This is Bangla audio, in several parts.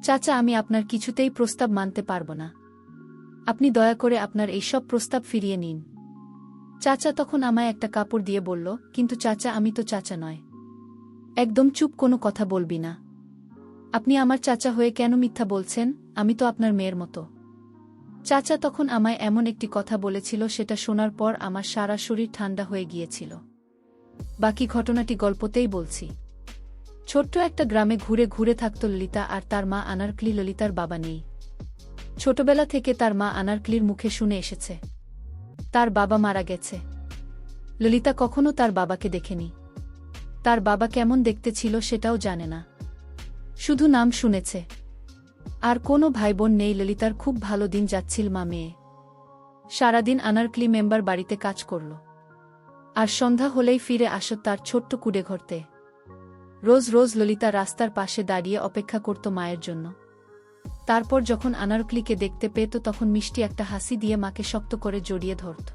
চাচা, আমি আপনার কিছুতেই প্রস্তাব মানতে পারব না। আপনি দয়া করে আপনার এইসব প্রস্তাব ফিরিয়ে নিন। চাচা তখন আমায় একটা কাপড় দিয়ে বলল, কিন্তু চাচা, আমি তো চাচা নয়। একদম চুপ, কোনো কথা বলবি না। আপনি আমার চাচা হয়ে কেন মিথ্যা বলছেন? আমি তো আপনার মেয়ের মতো। চাচা তখন আমায় এমন একটি কথা বলেছিল, সেটা শোনার পর আমার সারা শরীর ঠান্ডা হয়ে গিয়েছিল। বাকি ঘটনাটি গল্পতেই বলছি। ছোট্ট একটা গ্রামে ঘুরে ঘুরে থাকত ললিতা আর তার মা আনারকলি। ললিতার বাবা নেই। ছোটবেলা থেকে তার মা আনারকলির মুখে শুনে এসেছে তার বাবা মারা গেছে। ললিতা কখনো তার বাবাকে দেখেনি। তার বাবা কেমন দেখতে ছিল সেটাও জানে না, শুধু নাম শুনেছে। আর কোনো ভাইবোন নেই। ললিতার খুব ভালো দিন যাচ্ছিল মা মেয়ে। সারাদিন আনারকলি মেম্বার বাড়িতে কাজ করল, আর সন্ধ্যা হলেই ফিরে আসত তার ছোট্ট কুড়ে ঘরতে। রোজ রোজ ললিতা রাস্তার পাশে দাঁড়িয়ে অপেক্ষা করত মায়ের জন্য। তারপর যখন আনারকলিকে দেখতে পেত, তখন মিষ্টি একটা হাসি দিয়ে মাকে শক্ত করে জড়িয়ে ধরত।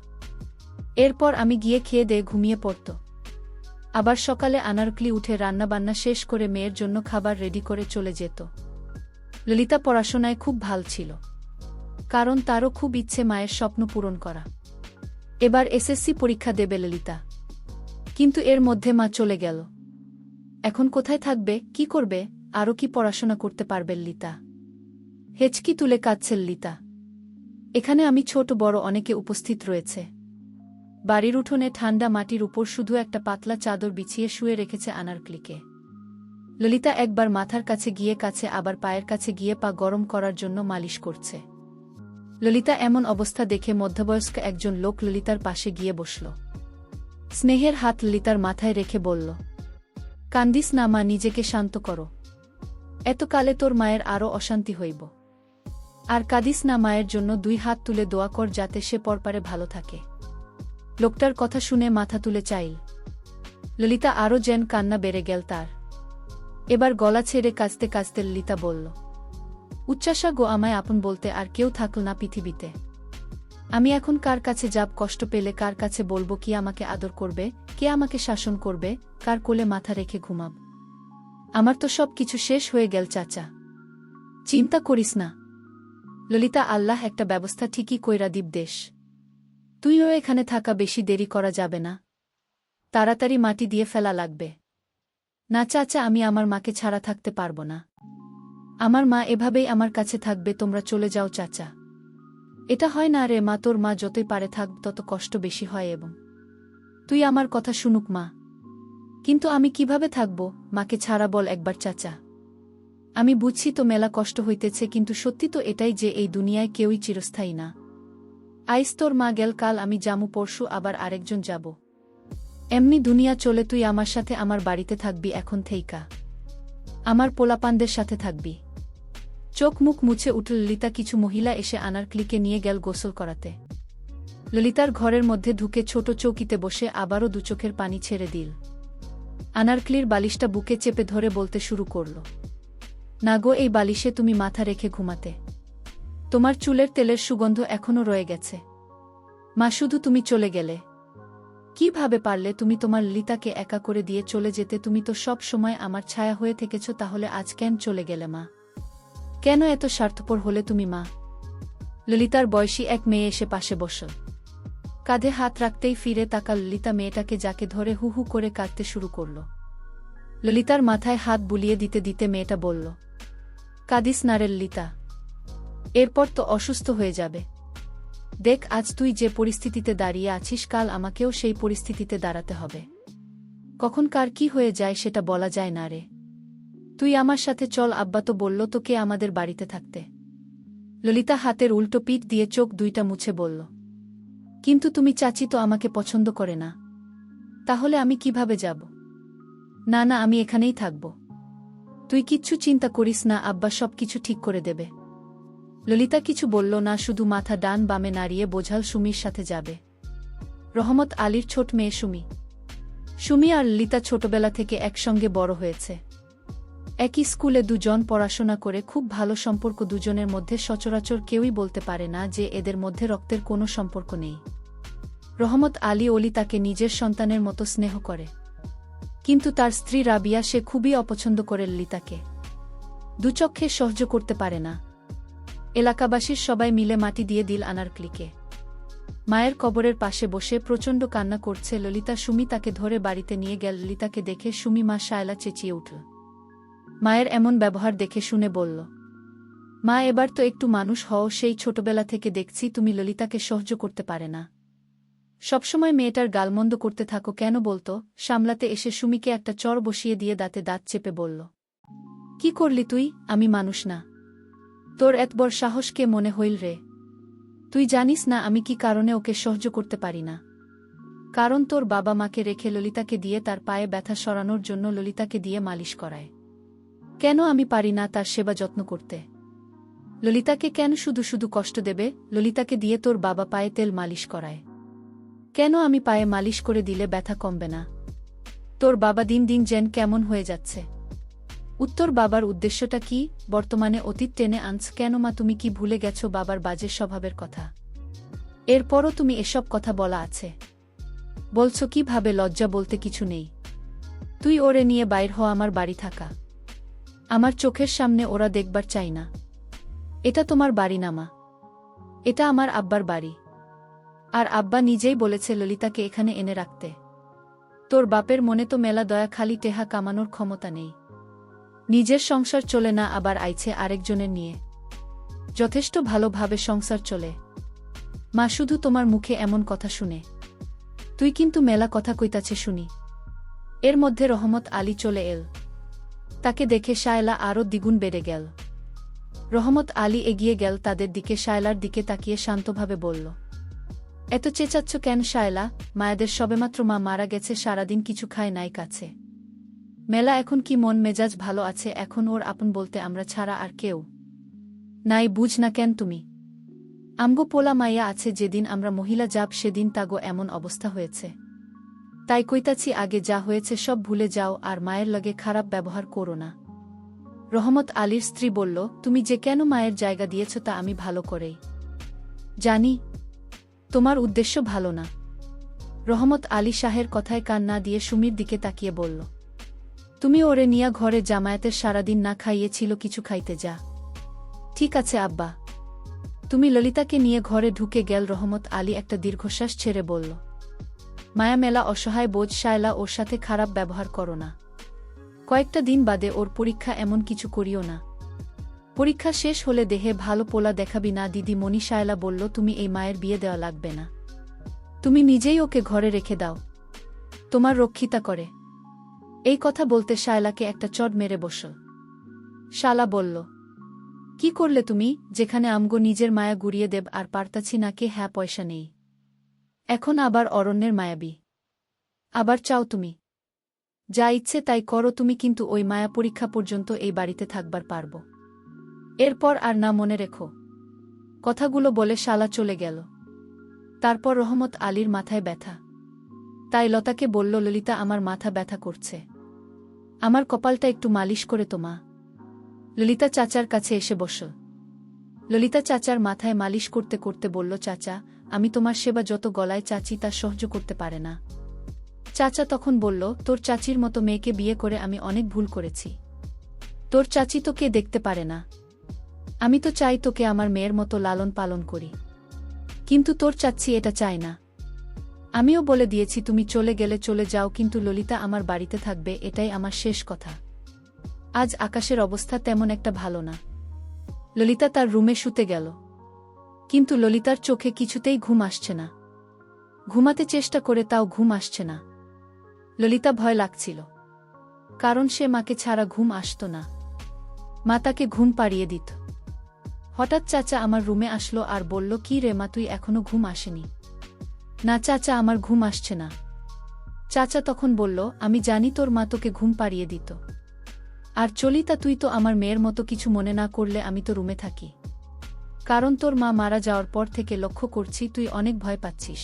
এরপর আমি গিয়ে খেয়ে দিয়ে ঘুমিয়ে পড়ত। আবার সকালে আনারকলি উঠে রান্নাবান্না শেষ করে মেয়ের জন্য খাবার রেডি করে চলে যেত। ললিতা পড়াশোনায় খুব ভাল ছিল, কারণ তারও খুব ইচ্ছে মায়ের স্বপ্ন পূরণ করা। এবার এসএসসি পরীক্ষা দেবে ললিতা, কিন্তু এর মধ্যে মা চলে গেল। এখন কোথায় থাকবে, কি করবে, আরও কি পড়াশোনা করতে পারবে ললিতা? হেঁচকি তুলে কাঁদছে ললিতা। এখানে আমি ছোট বড় অনেকে উপস্থিত রয়েছে। বাড়ির উঠোনে ঠান্ডা মাটির উপর শুধু একটা পাতলা চাদর বিছিয়ে শুয়ে রেখেছে আনারকলিকে। ললিতা একবার মাথার কাছে গিয়ে কাছে, আবার পায়ের কাছে গিয়ে পা গরম করার জন্য মালিশ করছে। ললিতা এমন অবস্থা দেখে মধ্যবয়স্ক একজন লোক ললিতার পাশে গিয়ে বসল। স্নেহের হাত ললিতার মাথায় রেখে বলল, কান্দিস না মা, নিজেকে শান্ত করো। এতকালে তোর মায়ের আরও অশান্তি হইব। আর কাঁদিস না, মায়ের জন্য 2 হাত তুলে দোয়া কর যাতে সে পরপারে ভালো থাকে। লোকটার কথা শুনে মাথা তুলে চাইল ললিতা। আরও যেন কান্না বেড়ে গেল তার। এবার গলা ছেড়ে কাঁদতে কাঁদতে ললিতা বলল, উচ্চাসা গো, আমায় আপন বলতে আর কেউ থাকল না পৃথিবীতে। আমি এখন কার কাছে যাব? কষ্ট পেলে কার কাছে বলবো? কি আমাকে আদর করবে? কে আমাকে শাসন করবে? কার কোলে মাথা রেখে ঘুমাব? আমার তো সব কিছু শেষ হয়ে গেল চাচা। চিন্তা করিস না ললিতা, আল্লাহ একটা ব্যবস্থা ঠিকই কইরা দিব দেশ। তুইও এখানে থাকা, বেশি দেরি করা যাবে না। তাড়াতাড়ি মাটি দিয়ে ফেলা লাগবে। না চাচা, আমি আমার মাকে ছাড়া থাকতে পারব না। আমার মা এভাবেই আমার কাছে থাকবে। তোমরা চলে যাও চাচা। এটা হয় না রে মা, তোর মা যতই পারে থাক, তত কষ্ট বেশি হয়। এবং তুই আমার কথা শুনুক মা। কিন্তু আমি কিভাবে থাকব মাকে ছাড়া, বল একবার চাচা। আমি বুঝছি তো মেলা কষ্ট হইতেছে, কিন্তু সত্যি তো এটাই যে এই দুনিয়ায় কেউই চিরস্থায়ী না। আইস তোর মা গেল, কাল আমি যামু, পরশু আবার আরেকজন যাব। এমনি দুনিয়া চলে। তুই আমার সাথে আমার বাড়িতে থাকবি এখন থেইকা। আমার পোলাপানদের সাথে থাকবি। চোখ মুখ মুছে উঠল ললিতা। কিছু মহিলা এসে আনারকলিকে নিয়ে গেল গোসল করাতে। ললিতার ঘরের মধ্যে ঢুকে ছোট চৌকিতে বসে আবারও 2 চোখের পানি ছেড়ে দিল। আনারকলির বালিশটা বুকে চেপে ধরে বলতে শুরু করল, না গো, এই বালিশে তুমি মাথা রেখে ঘুমাতে। তোমার চুলের তেলের সুগন্ধ এখনো রয়ে গেছে। মা, শুধু তুমি চলে গেলে। কিভাবে পারলে তুমি তোমার ললিতাকে একা করে দিয়ে চলে যেতে? তুমি তো সব সময় আমার ছায়া হয়ে থেকেছ, তাহলে আজ কেন চলে গেলে মা? কেন এত স্বার্থপর হলে তুমি মা? ললিতার বয়সী এক মেয়ে এসে পাশে বসল। কাঁধে হাত রাখতেই ফিরে তাকাল ললিতা মেয়েটাকে, যাকে ধরে হু হু করে কাঁদতে শুরু করল। ললিতার মাথায় হাত বুলিয়ে দিতে দিতে মেয়েটা বলল, কাঁদিস না রে ললিতা, এরপর তো অসুস্থ হয়ে যাবে। দেখ, আজ তুই যে পরিস্থিতিতে দাঁড়িয়ে আছিস, কাল আমাকেও সেই পরিস্থিতিতে দাঁড়াতে হবে। কখন কার কি হয়ে যায় সেটা বলা যায় না রে। তুই আমার সাথে চল, আব্বা তো বলল তোকে আমাদের বাড়িতে থাকতে। ললিতা হাতের উল্টো পিঠ দিয়ে চোখ 2টা মুছে বলল, কিন্তু তুমি চাচি তো আমাকে পছন্দ করে না। তাহলে আমি কিভাবে যাব? না না, আমি এখানেই থাকব। তুই কিচ্ছু চিন্তা করিস না, আব্বা সব কিছু ঠিক করে দেবে। ললিতা কিছু বলল না, শুধু মাথা ডান বামে নাড়িয়ে বোঝাল সুমির সাথে যাবে। রহমত আলীর ছোট মেয়ে সুমি। সুমি আর ললিতা ছোটবেলা থেকে একসঙ্গে বড় হয়েছে। একই স্কুলে 2 জন পড়াশোনা করে খুব ভালো সম্পর্ক। দুজনের মধ্যে সচরাচর কেউই বলতে পারে না যে এদের মধ্যে রক্তের কোনো সম্পর্ক নেই। রহমত আলী অলি তাকে নিজের সন্তানের মতো স্নেহ করে, কিন্তু তার স্ত্রী রাবিয়া, সে খুবই অপছন্দ করে ললিতাকে। দুচক্ষে সহ্য করতে পারে না। এলাকাবাসীর সবাই মিলে মাটি দিয়ে দিল আনার ক্লিকে। মায়ের কবরের পাশে বসে প্রচণ্ড কান্না করছে ললিতা। সুমি তাকে ধরে বাড়িতে নিয়ে গেল। ললিতাকে দেখে সুমি মা শায়লা চেঁচিয়ে উঠল। মায়ের এমন ব্যবহার দেখে শুনে বলল, মা এবার তো একটু মানুষ হও, সেই ছোটবেলা থেকে দেখছি তুমি ললিতাকে সহ্য করতে পারে না। সবসময় মেয়েটার গালমন্দ করতে থাকো কেন বলতো? সামলাতে এসে সুমিকে একটা চড় বসিয়ে দিয়ে দাঁতে দাঁত চেপে বলল, কি করলি তুই? আমি মানুষ না? তোর এত বড় সাহস কে মনে হইল রে? তুই জানিস না আমি কি কারণে ওকে সহ্য করতে পারি না? কারণ তোর বাবা মাকে রেখে ললিতাকে দিয়ে তার পায়ে ব্যথা সরানোর জন্য ললিতাকে দিয়ে মালিশ করায়। কেন আমি পারি না তার সেবা যত্ন করতে? ললিতাকে কেন শুধু শুধু কষ্ট দেবে? ললিতাকে দিয়ে তোর বাবা পায়ে তেল মালিশ করায়। কেন আমি পায়ে মালিশ করে দিলে ব্যথা কমবে না? তোর বাবা দিন দিন যেন কেমন হয়ে যাচ্ছে। উত্তর বাবার উদ্দেশ্যটা কি? বর্তমানে অতীত টেনে আনছ কেন মা? তুমি কি ভুলে গেছো বাবার বাজে স্বভাবের কথা? এরপরও তুমি এসব কথা বলা আছে বলছো কিভাবে? লজ্জা বলতে কিছু নেই? তুই ওরে নিয়ে বাইর হ আমার বাড়ি থাকা। আমার চোখের সামনে ওরা দেখবার চাই না। এটা তোমার বাড়ি না মা, এটা আমার আব্বার বাড়ি। আর আব্বা নিজেই বলেছে ললিতাকে এখানে এনে রাখতে। তোর বাপের মনে তো মেলা দয়া, খালি টেহা কামানোর ক্ষমতা নেই। নিজের সংসার চলে না, আবার আইছে আরেকজনের নিয়ে। যথেষ্ট ভালোভাবে সংসার চলে মা, শুধু তোমার মুখে এমন কথা শুনে। তুই কিন্তু মেলা কথা কইতাছে শুনি। এর মধ্যে রহমত আলী চলে এল। তাকে দেখে শায়লা আরও দ্বিগুণ বেড়ে গেল। রহমত আলী এগিয়ে গেল তাদের দিকে। শায়লার দিকে তাকিয়ে শান্তভাবে বলল, এত চেঁচাচ্ছ কেন শায়লা? মায়েদের সবেমাত্র মা মারা গেছে, সারাদিন কিছু খায় নাই কাছে। মেলা এখন কি মন মেজাজ ভালো আছে? এখন ওর আপন বলতে আমরা ছাড়া আর কেউ নাই, বুঝ না কেন তুমি? আমগো পোলা মাইয়া আছে, যেদিন আমরা মহিলা যাব সেদিন তাগো এমন অবস্থা হয়েছে। তাই কইতাছি আগে যা হয়েছে সব ভুলে যাও, আর মায়ের লগে খারাপ ব্যবহার করো না। রহমত আলীর স্ত্রী বলল, তুমি যে কেন মায়ের জায়গা দিয়েছ তা আমি ভালো করেই জানি। তোমার উদ্দেশ্য ভালো না। রহমত আলী শাহের কথায় কান না দিয়ে সুমির দিকে তাকিয়ে বলল, তুমি ওরে নিয়া ঘরে জামায়াতের সারাদিন না খাইয়েছিল, কিছু খাইতে যা। ঠিক আছে আব্বা। তুমি ললিতাকে নিয়ে ঘরে ঢুকে গেল। রহমত আলী একটা দীর্ঘশ্বাস ছেড়ে বলল, মায়া মেলা অসহায় বোঝ, শায়লা ওর সাথে খারাপ ব্যবহার করো না। কয়েকটা দিন বাদে ওর পরীক্ষা, এমন কিছু করিও না। পরীক্ষা শেষ হলে দেহে ভালো পোলা দেখাবি না দিদি মনি। শায়লা বলল, তুমি এই মায়ের বিয়ে দেওয়া লাগবে না, তুমি নিজেই ওকে ঘরে রেখে দাও, তোমার রক্ষিতা করে। এই কথা বলতে শায়লাকে একটা চড় মেরে বসল। শালা বলল, কি করলে তুমি? যেখানে আমগো নিজের মায়া গুড়িয়ে দেব আর পারতাছি না কে? হ্যাঁ, পয়সা নেই, এখন আবার অরণ্যের মায়াবী আবার চাও তুমি? যা ইচ্ছে তাই করো তুমি, কিন্তু ওই মায়া পরীক্ষা পর্যন্ত এই বাড়িতে থাকবার পারব, এরপর আর না, মনে রেখো। কথাগুলো বলে শালা চলে গেল। তারপর রহমত আলীর মাথায় ব্যথা, তাই লতাকে বলল, ললিতা আমার মাথা ব্যথা করছে, আমার কপালটা একটু মালিশ করে তো মা। ললিতা চাচার কাছে এসে বসল। ললিতা চাচার মাথায় মালিশ করতে করতে বলল, চাচা আমি তোমার সেবা যত গলায় চাচি তা সহ্য করতে পারে না। চাচা তখন বলল, তোর চাচির মতো মেয়েকে বিয়ে করে আমি অনেক ভুল করেছি। তোর চাচি তো কে দেখতে পারে না? আমি তো চাই তোকে আমার মেয়ের মতো লালন পালন করি, কিন্তু তোর চাচ্ছি এটা চায় না। আমিও বলে দিয়েছি তুমি চলে গেলে চলে যাও, কিন্তু ললিতা আমার বাড়িতে থাকবে, এটাই আমার শেষ কথা। আজ আকাশের অবস্থা তেমন একটা ভালো না। ললিতা তার রুমে শুতে গেল, কিন্তু ললিতার চোখে কিছুতেই ঘুম আসছে না। ঘুমাতে চেষ্টা করে তাও ঘুম আসছে না। ললিতা ভয় লাগছিল, কারণ সে মাকে ছাড়া ঘুম আসত না। মা তাকে ঘুম পাড়িয়ে দিত। হঠাৎ চাচা আমার রুমে আসলো আর বলল, কি রে মা, তুই এখনো ঘুম আসেনি? না চাচা, আমার ঘুম আসছে না। চাচা তখন বলল, আমি জানি তোর মা তোকে ঘুম পাড়িয়ে দিত। আর চলিতা, তুই তো আমার মেয়ের মতো কিছু মনে না করলে আমি তো রুমে থাকি, কারণ তোর মা মারা যাওয়ার পর থেকে লক্ষ্য করছি তুই অনেক ভয় পাচ্ছিস,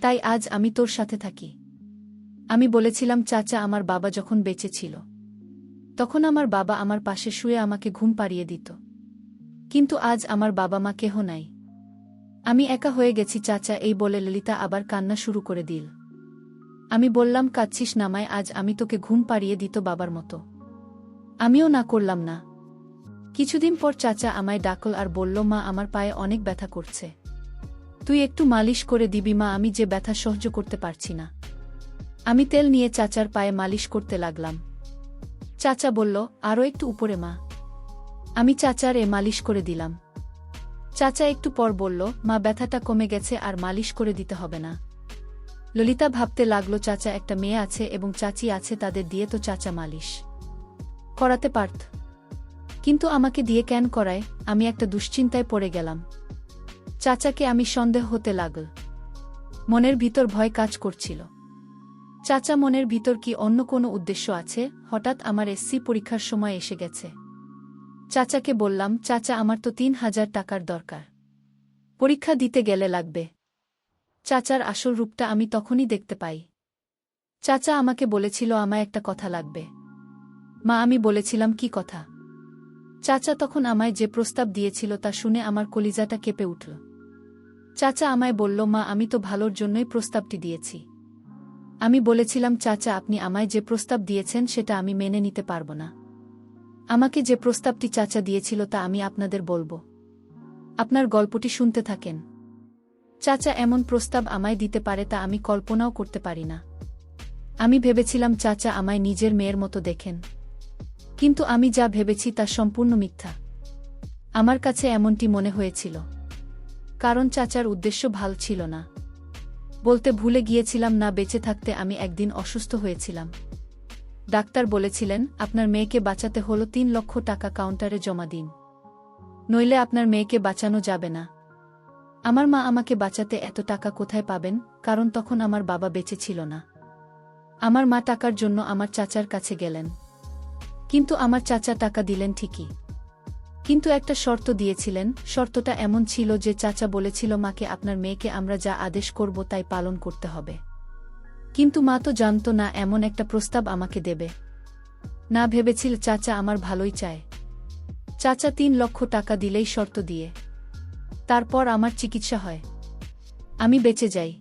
তাই আজ আমি তোর সাথে থাকি। আমি বলেছিলাম চাচা, আমার বাবা যখন বেঁচে ছিল তখন আমার বাবা আমার পাশে শুয়ে আমাকে ঘুম পাড়িয়ে দিত, কিন্তু আজ আমার বাবা মা কেহ নাই, আমি একা হয়ে গেছি চাচা। এই বলে ললিতা আবার কান্না শুরু করে দিল। আমি বললাম, কাঁদছিস নামায়, আজ আমি তোকে ঘুম পাড়িয়ে দিত বাবার মতো। আমিও না করলাম না। কিছুদিন পর চাচা আমায় ডাকল আর বলল, মা, আমার পায়ে অনেক ব্যথা করছে, তুই একটু মালিশ করে দিবি মা, আমি যে ব্যথা সহ্য করতে পারছি না। আমি তেল নিয়ে চাচার পায়ে মালিশ করতে লাগলাম। চাচা বলল, আরও একটু উপরে মা। আমি চাচার মালিশ করে দিলাম। চাচা একটু পর বলল, মা, ব্যথাটা কমে গেছে, আর মালিশ করে দিতে হবে না। ললিতা ভাবতে লাগল, চাচা একটা মেয়ে আছে এবং চাচি আছে, তাদের দিয়ে তো চাচা মালিশ করাতে পারত, কিন্তু আমাকে দিয়ে কেন করায়? আমি একটা দুশ্চিন্তায় পড়ে গেলাম। চাচাকে আমি সন্দেহ হতে লাগল। মনের ভিতর ভয় কাজ করছিল। চাচা মনের ভিতর কি অন্য কোনো উদ্দেশ্য আছে? হঠাৎ আমার এসসি পরীক্ষার সময় এসে গেছে। চাচাকে বললাম, চাচা, আমার তো ৩,০০০ টাকার দরকার, পরীক্ষা দিতে গেলে লাগবে। চাচার আসল রূপটা আমি তখনই দেখতে পাই। চাচা আমাকে বলেছিল, আমায় একটা কথা লাগবে। মা, আমি বলেছিলাম, কি কথা? চাচা তখন আমায় যে প্রস্তাব দিয়েছিল তা শুনে আমার কলিজাটা কেঁপে উঠল। চাচা আমায় বলল, মা, আমি তো ভালোর জন্যই প্রস্তাবটি দিয়েছি। আমি বলেছিলাম, চাচা, আপনি আমায় যে প্রস্তাব দিয়েছেন সেটা আমি মেনে নিতে পারব না। আমাকে যে প্রস্তাবটি চাচা দিয়েছিল তা আমি আপনাদের বলবো, আপনার গল্পটি শুনতে থাকেন। চাচা এমন প্রস্তাব আমায় দিতে পারে তা আমি কল্পনাও করতে পারি না। আমি ভেবেছিলাম চাচা আমায় নিজের মেয়ের মতো দেখেন, কিন্তু আমি যা ভেবেছি তা সম্পূর্ণ মিথ্যা। আমার কাছে এমনটি মনে হয়েছিল, কারণ চাচার উদ্দেশ্য ভালো ছিল না। বলতে ভুলে গিয়েছিলাম, না, বেঁচে থাকতে আমি একদিন অসুস্থ হয়েছিলাম। ডাক্তার বলেছিলেন, আপনার মেয়েকে বাঁচাতে হলো ৩ লক্ষ টাকা কাউন্টারে জমা দিন, নইলে আপনার মেয়েকে বাঁচানো যাবে না। আমার মা আমাকে বাঁচাতে এত টাকা কোথায় পাবেন, কারণ তখন আমার বাবা বেঁচে ছিল না। আমার মা টাকার জন্য আমার চাচার কাছে গেলেন, কিন্তু আমার চাচা টাকা দিলেন ঠিকই, কিন্তু একটা শর্ত দিয়েছিলেন। শর্তটা এমন ছিল যে চাচা বলেছিল, মাকে, আপনার মেয়েকে আমরা যা আদেশ করব তাই পালন করতে হবে। কিন্তু মা তো জানত না এমন একটা প্রস্তাব আমাকে দেবে। না, ভেবেছিল চাচা আমার ভালোই চায়। চাচা ৩ লক্ষ টাকা দিলেই শর্ত দিয়ে। তারপর আমার চিকিৎসা হয়, আমি বেঁচে যাই।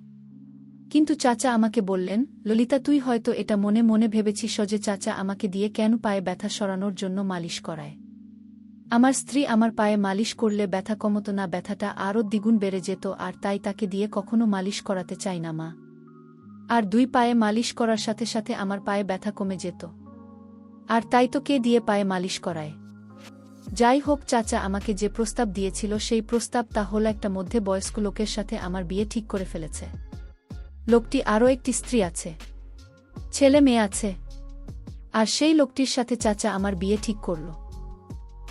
কিন্তু চাচা আমাকে বললেন, ললিতা, তুই হয়তো এটা মনে মনে ভেবেছিস যে চাচা আমাকে দিয়ে কেন পায়ে ব্যথা সরানোর জন্য মালিশ করায়। আমার স্ত্রী আমার পায়ে মালিশ করলে ব্যথা কমতো না, ব্যথাটা আরও দ্বিগুণ বেড়ে যেত, আর তাই তাকে দিয়ে কখনো মালিশ করাতে চাই না মা। আর 2 পায়ে মালিশ করার সাথে সাথে আমার পায়ে ব্যথা কমে যেত, আর তাই তো কে দিয়ে পায়ে মালিশ করায়। যাই হোক, চাচা আমাকে যে প্রস্তাব দিয়েছিল সেই প্রস্তাব তা হল একটা মধ্যবয়স্ক লোকের সাথে আমার বিয়ে ঠিক করে ফেলেছে। লোকটি আরও একটি স্ত্রী আছে, ছেলে মেয়ে আছে, আর সেই লোকটির সাথে চাচা আমার বিয়ে ঠিক করল।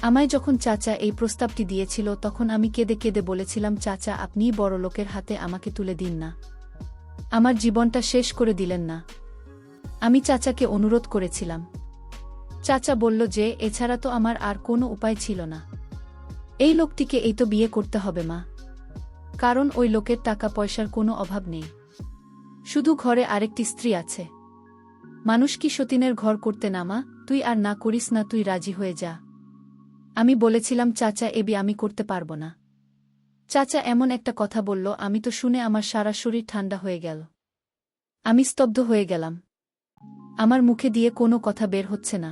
আমায় যখন চাচা এই প্রস্তাবটি দিয়েছিল তখন আমি কেঁদে কেঁদে বলেছিলাম, চাচা, আপনিই বড় লোকের হাতে আমাকে তুলে দিন না, আমার জীবনটা শেষ করে দিলেন না। আমি চাচাকে অনুরোধ করেছিলাম। চাচা বলল যে এছাড়া তো আমার আর কোনো উপায় ছিল না। এই লোকটিকে এই তো বিয়ে করতে হবে মা, কারণ ওই লোকের টাকা পয়সার কোনো অভাব নেই, শুধু ঘরে আরেকটি স্ত্রী আছে। মানুষ কি সতীনের ঘর করতে নামা? তুই আর না করিস না, তুই রাজি হয়ে যা। আমি বলেছিলাম, চাচা, এ বিয়ে আমি করতে পারব না। চাচা এমন একটা কথা বলল, আমি তো শুনে আমার সারা শরীর ঠান্ডা হয়ে গেল। আমি স্তব্ধ হয়ে গেলাম, আমার মুখে দিয়ে কোনো কথা বের হচ্ছে না।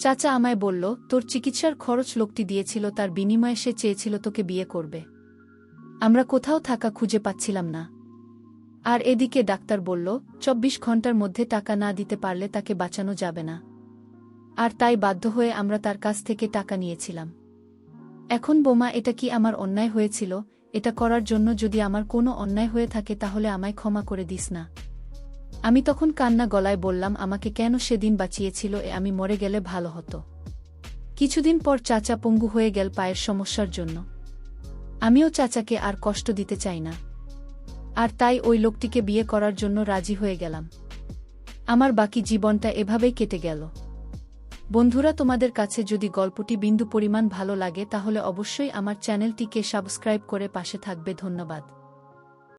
চাচা আমায় বলল, তোর চিকিৎসার খরচ লোকটি দিয়েছিল, তার বিনিময়ে সে চেয়েছিল তোকে বিয়ে করবে। আমরা কোথাও থাকা খুঁজে পাচ্ছিলাম না। আর এদিকে ডাক্তার বলল, 24 ঘন্টার মধ্যে টাকা না দিতে পারলে তাকে বাঁচানো যাবে না। আর তাই বাধ্য হয়ে আমরা তার কাছ থেকে টাকা নিয়েছিলাম। এখন বোমা, এটা কি আমার অন্যায় হয়েছিল? এটা করার জন্য যদি আমার কোনো অন্যায় হয়ে থাকে তাহলে আমায় ক্ষমা করে দিস না। আমি তখন কান্না গলায় বললাম, আমাকে কেন সেদিন বাঁচিয়েছিল, আমি মরে গেলে ভালো হতো। কিছুদিন পর চাচা পঙ্গু হয়ে গেল পায়ের সমস্যার জন্য। আমিও চাচাকে আর কষ্ট দিতে চাই না, আর তাই ওই লোকটিকে বিয়ে করার জন্য রাজি হয়ে গেলাম। আমার বাকি জীবনটা এভাবেই কেটে গেল। বন্ধুরা, তোমাদের কাছে যদি গল্পটি বিন্দু পরিমাণ ভালো লাগে তাহলে অবশ্যই আমার চ্যানেলটিকে সাবস্ক্রাইব করে পাশে থাকবে। ধন্যবাদ।